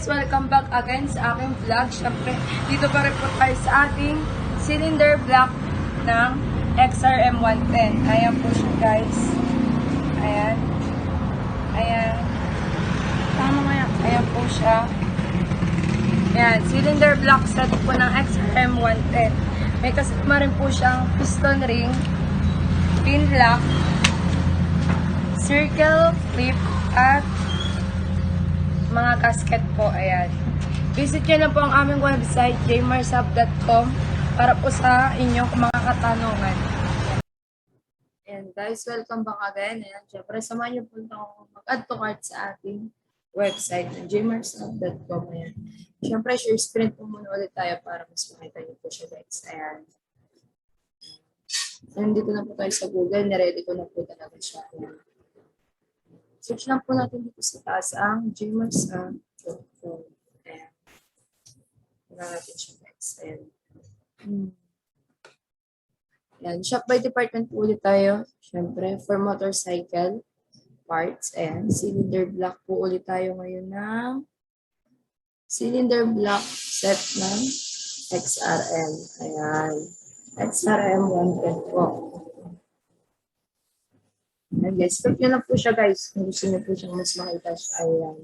guys, welcome back again sa aking vlog. Siyempre, dito pa rin po tayo sa ating cylinder block ng XRM110. Ayan po siya guys. Ayan. Ayan. Tama mo yan. Ayan po siya. Ayan, cylinder block set po ng XRM110. May kasama rin po siyang piston ring, pin lock, circle clip, at mga gasket po. Ayan. Visit nyo lang po ang aming website, jmarsub.com, para po sa inyong mga katanungan. Ayan guys, welcome back again. Ayan, syempre, samahan nyo po akong mag-add to cart sa ating website, jmarsub.com. Ayan. Syempre, share screen po muna ulit tayo para mas makita nyo po siya guys. Ayan. Nandito na po tayo sa Google, niready ko na po talaga siya. Ayan. Search lang po natin dito sa taas ang jmarsub.com. Ayan. Tingnan natin siya guys. Ayan. Ayan. Shop by department po ulit tayo. Siyempre, for motorcycle parts. Ayan. Cylinder block po ulit tayo ngayon ng cylinder block set ng XRM. Ayan. XRM 110 po. Ayan guys, click nyo lang po siya guys. Kung gusto nyo po siyang mas makita siya. Ayan.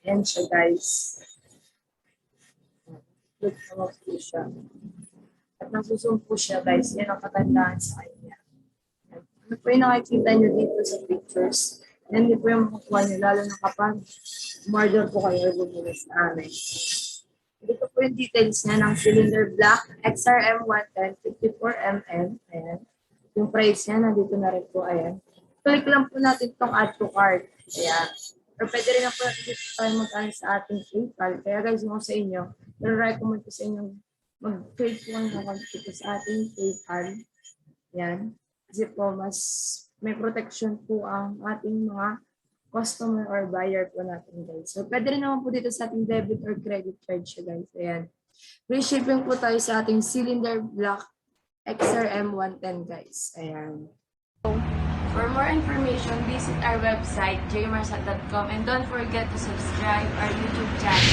Ayan siya guys. Click nyo po siya. At nasusun po siya guys. Yan ang katandaan sa kanya. Ano po yung nakikita nyo dito sa pictures. Yan din po yung makukuha nyo. Lalo na kapag umorder po kayo bumili sa amin. Dito po yung details niya ng cylinder block XRM 110 54mm. Ayan. Yung price niya, nandito na rin po. Ayan. Click lang po natin itong add to cart. Ayan. Pero pwede rin na po natin dito tayo mag-add sa ating PayPal. Kaya guys, kung sa inyo, recommend ko sa inyo mag-trade po ng account dito sa ating PayPal. Ayan. Kasi po, mas may protection po ang ating mga customer or buyer po natin guys. So, pwede rin naman po dito sa ating debit or credit card siya guys. Ayan. Free shipping po tayo sa ating cylinder block XRM 110 guys. Ayan. For more information, visit our website, jmarsub.com, and don't forget to subscribe our YouTube channel.